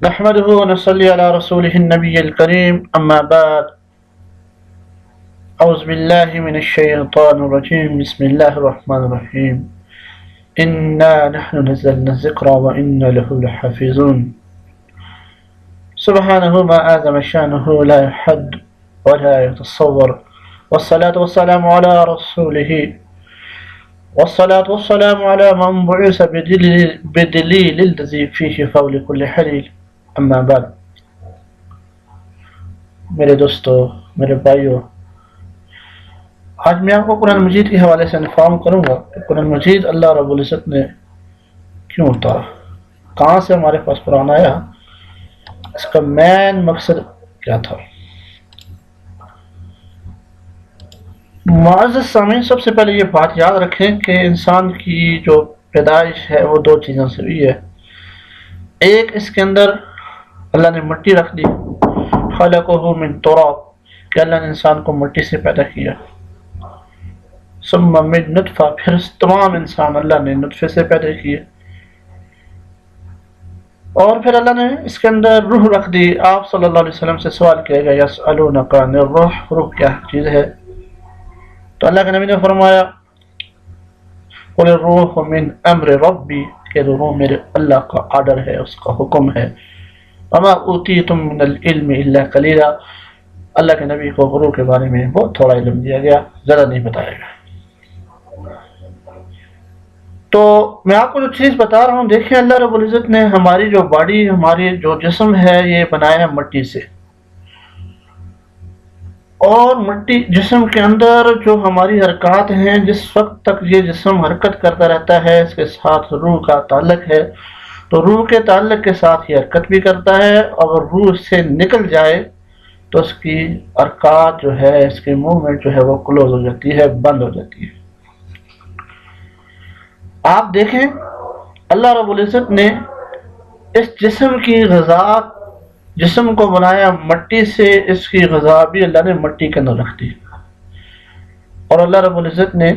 نحمده ونصلي على رسوله النبي الكريم أما بعد أعوذ بالله من الشيطان الرجيم بسم الله الرحمن الرحيم إنا نحن نزلنا الذكر وإنا له لحافظون سبحانه ما أعظم شأنه لا يحد ولا يتصور والصلاة والسلام على رسوله والصلاة والسلام على من بعث بدليل الذي فيه قول كل حليل اما بعد. میرے دوستو، میرے بھائیو، آج میں آپ کو قرآن مجید کے حوالے سے انفارم کروں گا کہ قرآن مجید اللہ رب العزت نے کیوں اتارا، کہاں سے ہمارے پاس قرآن آیا، اس کا مین مقصد کیا تھا۔ معزز سامعین، سب سے پہلے یہ بات یاد رکھیں کہ انسان کی جو پیدائش ہے وہ دو چیزوں سے ہوئی ہے۔ ایک، اس کے اندر اللہ نے مٹی رکھ دی، خلقہ من تراب، کہ اللہ نے انسان کو مٹی سے پیدا کیا، ثم من نطفہ، پھر تمام انسان اللہ نے نطفے سے پیدا کیے، اور پھر اللہ نے اس کے اندر روح رکھ دی۔ آپ صلی اللہ علیہ وسلم سے سوال کیا گیا، یسألونک عن الروح، روح کیا چیز ہے؟ تو اللہ کے نبی نے فرمایا قل الروح من امر ربی، کہ روح میرے اللہ کا آرڈر ہے، اس کا حکم ہے۔ وما اوتیتم من العلم الا قلیلا، اللہ کے نبی کو روح کے بارے میں بہت تھوڑا علم دیا گیا، زیادہ نہیں بتایا گیا۔ تو میں آپ کو جو چیز بتا رہا ہوں، دیکھیں اللہ رب العزت نے ہماری جو باڈی، ہماری جو جسم ہے، یہ بنایا ہے مٹی سے، اور مٹی جسم کے اندر جو ہماری حرکات ہیں، جس وقت تک یہ جسم حرکت کرتا رہتا ہے، اس کے ساتھ روح کا تعلق ہے، تو روح کے تعلق کے ساتھ یہ حرکت بھی کرتا ہے، اور روح سے نکل جائے تو اس کی حرکات جو ہے، اس کی موومنٹ جو ہے وہ کلوز ہو جاتی ہے، بند ہو جاتی ہے۔ آپ دیکھیں اللہ رب العزت نے اس جسم کی غذا، جسم کو بنایا مٹی سے، اس کی غذا بھی اللہ نے مٹی کے اندر رکھ دی، اور اللہ رب العزت نے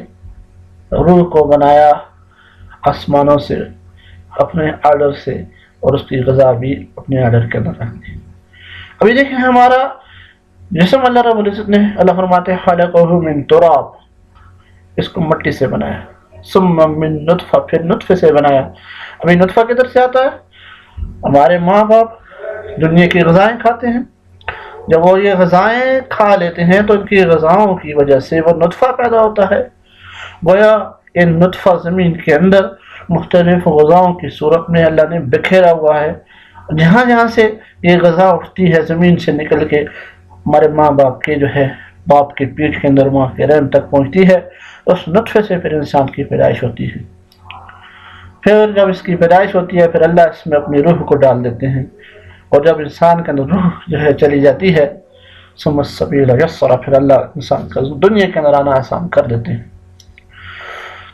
روح کو بنایا آسمانوں سے اپنے آرڈر سے، اور اس کی غذا بھی اپنے آرڈر کے اندر رکھ دی۔ ابھی دیکھیں ہمارا جسم اللہ رب العزت نے، اللہ فرماتے ہیں خلقہ من تراب، اس کو مٹی سے بنایا، ثم من نطفہ، پھر نطفے سے بنایا۔ ابھی نطفہ کدھر سے آتا ہے؟ ہمارے ماں باپ دنیا کی غذائیں کھاتے ہیں، جب وہ یہ غذائیں کھا لیتے ہیں تو ان کی غذاؤں کی وجہ سے وہ نطفہ پیدا ہوتا ہے۔ گویا یہ نطفہ زمین کے اندر مختلف غذاؤں کی صورت میں اللہ نے بکھیرا ہوا ہے، جہاں جہاں سے یہ غذا اٹھتی ہے زمین سے نکل کے ہمارے ماں باپ کے جو ہے، باپ کی پیٹھ کے اندر ماں کے رحم تک پہنچتی ہے، اس نطفے سے پھر انسان کی پیدائش ہوتی ہے۔ پھر جب اس کی پیدائش ہوتی ہے، پھر اللہ اس میں اپنی روح کو ڈال دیتے ہیں، اور جب انسان کے اندر روح جو ہے چلی جاتی ہے، ثم السبیل یسرا، پھر اللہ انسان کا دنیا کے اندر آنا آسان کر دیتے ہیں۔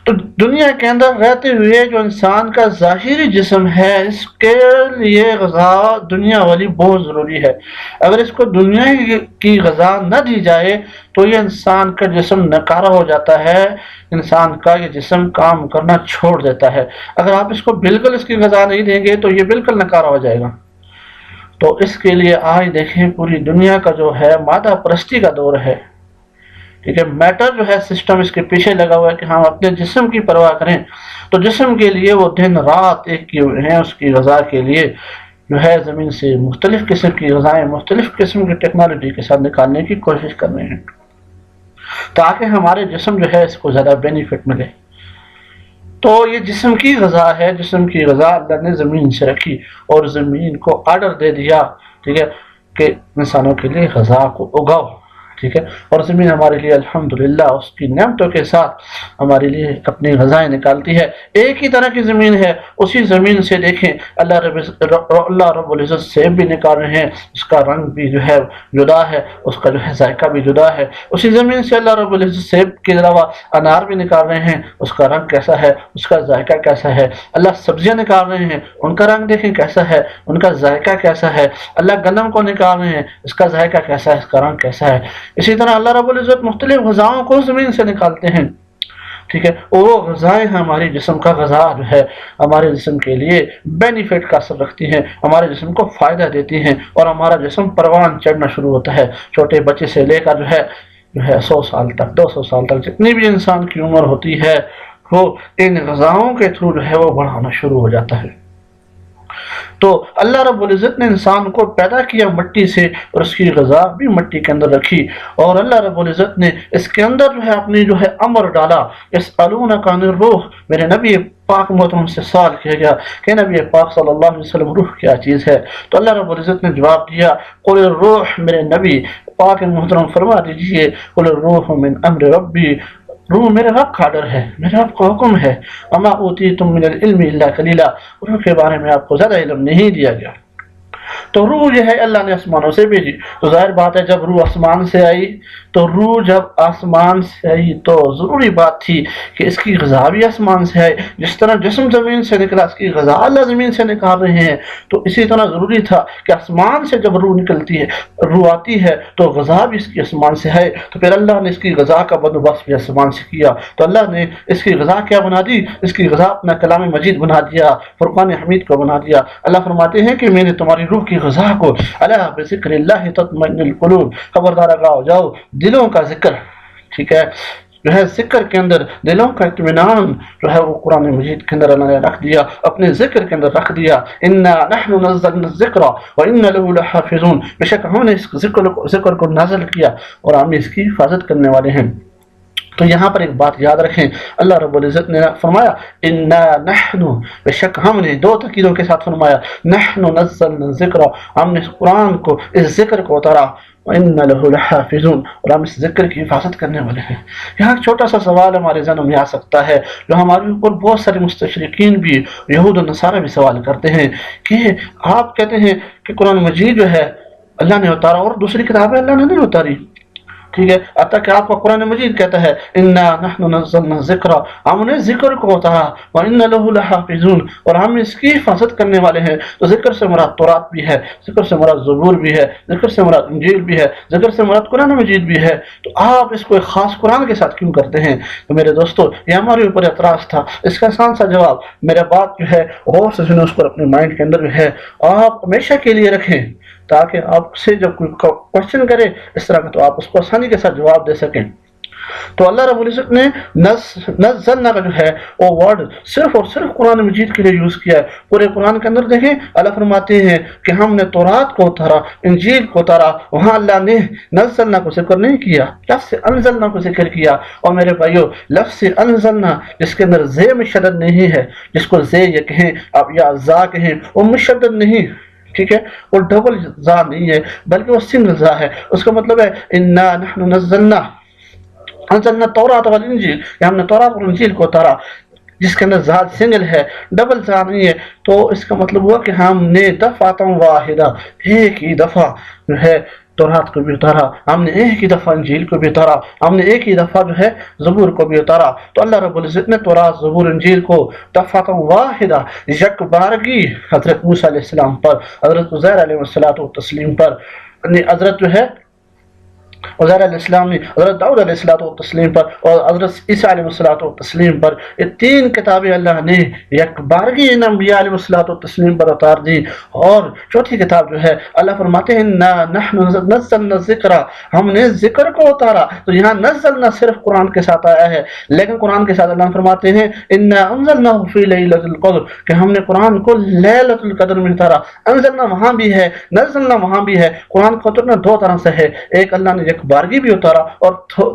تو دنیا کے اندر رہتے ہوئے جو انسان کا ظاہری جسم ہے، اس کے لیے غذا دنیا والی بہت ضروری ہے۔ اگر اس کو دنیا کی غذا نہ دی جائے تو یہ انسان کا جسم ناکارہ ہو جاتا ہے، انسان کا یہ جسم کام کرنا چھوڑ دیتا ہے۔ اگر آپ اس کو بالکل اس کی غذا نہیں دیں گے تو یہ بالکل ناکارہ ہو جائے گا۔ تو اس کے لیے آج دیکھیں پوری دنیا کا جو ہے مادہ پرستی کا دور ہے، ٹھیک ہے، میٹر جو ہے سسٹم اس کے پیچھے لگا ہوا ہے کہ ہم اپنے جسم کی پرواہ کریں، تو جسم کے لیے وہ دن رات ایک کیے ہوئے ہیں، اس کی غذا کے لیے جو ہے زمین سے مختلف قسم کی غذائیں مختلف قسم کی ٹیکنالوجی کے ساتھ نکالنے کی کوشش کر رہے ہیں، تاکہ ہمارے جسم جو ہے اس کو زیادہ بینیفٹ ملے۔ تو یہ جسم کی غذا ہے، جسم کی غذا اللہ نے زمین سے رکھی، اور زمین کو آرڈر دے دیا، ٹھیک ہے، کہ انسانوں کے لیے غذا کو اگاؤ، ٹھیک ہے، اور زمین ہمارے لیے الحمدللہ اس کی نعمتوں کے ساتھ ہمارے لیے اپنی غذائیں نکالتی ہے۔ ایک ہی طرح کی زمین ہے، اسی زمین سے دیکھیں اللہ رب العزت سیب بھی نکال رہے ہیں، اس کا رنگ بھی جو ہے جدا ہے، اس کا جو ہے ذائقہ بھی جدا ہے۔ اسی زمین سے اللہ رب العزت سیب کے علاوہ انار بھی نکال رہے ہیں، اس کا رنگ کیسا ہے، اس کا ذائقہ کیسا ہے۔ اللہ سبزیاں نکال رہے ہیں، ان کا رنگ دیکھیں کیسا ہے، ان کا ذائقہ کیسا ہے۔ اللہ گندم کو نکال رہے ہیں، اس کا ذائقہ کیسا ہے، اس کا رنگ کیسا ہے۔ اسی طرح اللہ رب العزت مختلف غذاؤں کو زمین سے نکالتے ہیں۔ ٹھیک ہے، اور وہ غذائیں ہماری جسم کا غذا جو ہے ہمارے جسم کے لیے بینیفٹ کا اثر رکھتی ہیں، ہمارے جسم کو فائدہ دیتی ہیں، اور ہمارا جسم پروان چڑھنا شروع ہوتا ہے، چھوٹے بچے سے لے کر جو ہے 100 سال تک، 200 سال تک جتنی بھی انسان کی عمر ہوتی ہے وہ ان غذاؤں کے تھرو جو ہے وہ بڑھانا شروع ہو جاتا ہے۔ تو اللہ رب العزت نے انسان کو پیدا کیا مٹی سے، اور اس کی غذا بھی مٹی کے اندر رکھی، اور اللہ رب العزت نے اس کے اندر جو ہے اپنی جو ہے امر ڈالا، یسألونک عن الروح، میرے نبی پاک محترم سے سوال کیا گیا کہ نبی پاک صلی اللہ علیہ وسلم روح کیا چیز ہے؟ تو اللہ رب العزت نے جواب دیا، قل الروح، میرے نبی پاک محترم فرما دیجئے، قل الروح من امر ربی، روح میرے رب کا آرڈر ہے، میرے رب کا حکم ہے، وما اوتیتم من العلم الا قلیلا، روح کے بارے میں آپ کو زیادہ علم نہیں دیا گیا۔ تو روح جو ہے اللہ نے آسمانوں سے بھیجی، تو ظاہر بات ہے جب روح آسمان سے آئی، تو روح جب آسمان سے آئی تو ضروری بات تھی کہ اس کی غذا بھی آسمان سے آئے، جس طرح جسم زمین سے نکلا اس کی غذا اللہ زمین سے نکال رہے ہیں، تو اسی طرح ضروری تھا کہ آسمان سے جب روح نکلتی ہے، روح آتی ہے، تو غذا بھی اس کی آسمان سے ہے، تو پھر اللہ نے اس کی غذا کا بندوبست بھی آسمان سے کیا، تو اللہ نے اس کی غذا کیا بنا دی؟ اس کی غذا اپنا کلام مجید بنا دیا، فرقان حمید کو بنا دیا۔ اللہ فرماتے ہیں کہ میں نے تمہاری روح کی غذا کو، الا بذکر اللہ تطمئن القلوب، خبردار آگاہ جاؤ دلوں کا ذکر، ٹھیک ہے، جو ہے ذکر کے اندر دلوں کا اطمینان جو ہے وہ قرآن مجید کے اندر اللہ نے رکھ دیا، اپنے ذکر کے اندر رکھ دیا، انا نحن نزلنا الذکر وانا له لحافظون، بے شک ہم نے اس ذکر کو نازل کیا اور ہم اس کی حفاظت کرنے والے ہیں۔ تو یہاں پر ایک بات یاد رکھیں، اللہ رب العزت نے فرمایا انا نحن، بے شک ہم نے، دو تاکیدوں کے ساتھ فرمایا، نحن نزلنا الذکر، ہم نے اس قرآن کو، اس ذکر کو اتارا، وَإِنَّ لَهُ لَحَافِظُونَ، اور ہم اس ذکر کی حفاظت کرنے والے ہیں۔ یہاں ایک چھوٹا سا سوال ہمارے ذہن میں آ سکتا ہے، جو ہمارے اوپر بہت سارے مستشرقین بھی، یہود و نصارہ بھی سوال کرتے ہیں کہ آپ کہتے ہیں کہ قرآن مجید جو ہے اللہ نے اتارا اور دوسری کتابیں اللہ نے نہیں اتاری، ٹھیک ہے، حتیٰ کہ آپ کا قرآن مجید کہتا ہے انا نحن نزلنا الذکر، ہم نے ذکر کو اتارا، وَإِنَّ لَهُ لَحَافِظُونَ، اور ہم اس کی حفاظت کرنے والے ہیں۔ تو ذکر سے مراد تورات بھی ہے، ذکر سے مراد زبور بھی ہے، ذکر سے مراد انجیل بھی ہے، ذکر سے مراد قرآن مجید بھی ہے، تو آپ اس کو ایک خاص قرآن کے ساتھ کیوں کرتے ہیں؟ تو میرے دوستو یہ ہمارے اوپر اعتراض تھا، اس کا آسان سا جواب، میرا بات جو ہے غور سے سنیں، اس کو اپنے مائنڈ کے اندر جو ہے آپ ہمیشہ کے لیے رکھیں، تاکہ آپ سے جب کوئی کوشچن کرے اس طرح کا تو آپ اس کو آسانی کے ساتھ جواب دے سکیں۔ تو اللہ رب العزت نے نزلنا کا جو ہے وہ ورڈ صرف اور صرف قرآن مجید کے لیے یوز کیا ہے۔ پورے قرآن کے اندر دیکھیں اللہ فرماتے ہیں کہ ہم نے تورات کو اتارا، انجیل کو اتارا، وہاں اللہ نے نزلنا کو ذکر نہیں کیا، لفظ انزلنا کو ذکر کیا۔ اور میرے بھائیو لفظ انزلنا جس کے اندر زے میں شدت نہیں ہے، جس کو زے یہ کہیں آپ یا زا کہیں، وہ مشدد نہیں، ٹھیک ہے، وہ ڈبل زا نہیں ہے بلکہ وہ سنگل زا ہے۔ اس کا مطلب ہے انا نحن نزلنا التوراۃ والانجیل، کہ ہم نے تورات اور انجیل کو اتارا، جس کے اندر زاد سنگل ہے، ڈبل زا نہیں ہے، تو اس کا مطلب ہوا کہ ہم نے دفعۃ واحدہ، ایک ہی دفعہ جو ہے تورات کو بھی اتارا، ہم نے ایک ہی دفعہ انجیل کو بھی اتارا، ہم نے ایک ہی دفعہ جو ہے زبور کو بھی اتارا۔ تو اللہ رب العزت نے تورات، زبور، انجیل کو دفعۃ واحدہ، یک بارگی، حضرت موسیٰ علیہ السلام پر، حضرت عزیر علیہ السلام پر، حضرت جو ہے عزیر علیہ السلام نے حضرت داؤد علیہ السلام پر اور حضرت عیسیٰ علیہ السلام پر، یہ تین کتابیں اللہ نے یک بارگی ان انبیاء علیہ السلام پر اتار دی۔ اور چوتھی کتاب جو ہے اللہ فرماتے ہیں نحن نزلنا الذکر، ہم نے ذکر کو اتارا۔ تو یہاں نزلنا صرف قرآن کے ساتھ آیا ہے، لیکن قرآن کے ساتھ اللہ فرماتے ہیں انا انزلناہ فی لیلۃ القدر، کہ ہم نے قرآن کو لیلۃ القدر میں اتارا۔ انزلنا وہاں بھی ہے، نزلنا وہاں بھی ہے۔ قرآن کو اتارنا دو طرح سے ہے، ایک اللہ نے ایک بارگی بھی اتارا، اور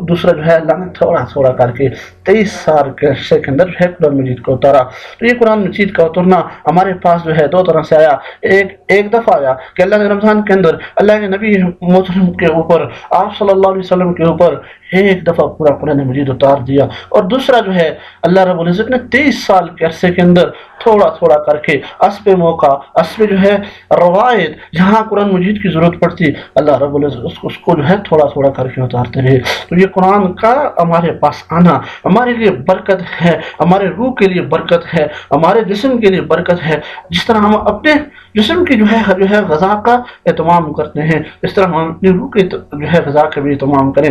دوسرا جو ہے اللہ نے تھوڑا تھوڑا کر کے 23 سال کے عرصے کے اندر ہے قرآن مجید کو اتارا۔ تو یہ قرآن مجید کا اترنا ہمارے پاس جو ہے دو طرح سے آیا، ایک دفعہ آیا کہ اللہ نے رمضان کے اندر اللہ کے نبی محترم کے اوپر، آپ صلی اللہ علیہ وسلم کے اوپر ایک دفعہ پورا قرآن مجید اتار دیا، اور دوسرا جو ہے اللہ رب العزت نے 23 سال کے عرصے کے اندر تھوڑا تھوڑا کر کے اسب موقع، اسب جو ہے روایت، جہاں قرآن مجید کی ضرورت پڑتی اللہ رب العزت اس کو جو ہے تھوڑا تھوڑا کر کے اتارتے رہے۔ تو یہ قرآن کا ہمارے پاس آنا ہمارے لیے برکت ہے، ہمارے روح کے لیے برکت ہے، ہمارے جسم کے لیے برکت ہے۔ جس طرح ہم اپنے جسم کی جو ہے غذا کا اہتمام کرتے ہیں، اس طرح ہم اپنی روح کی جو ہے غذا کا بھی اہتمام کریں۔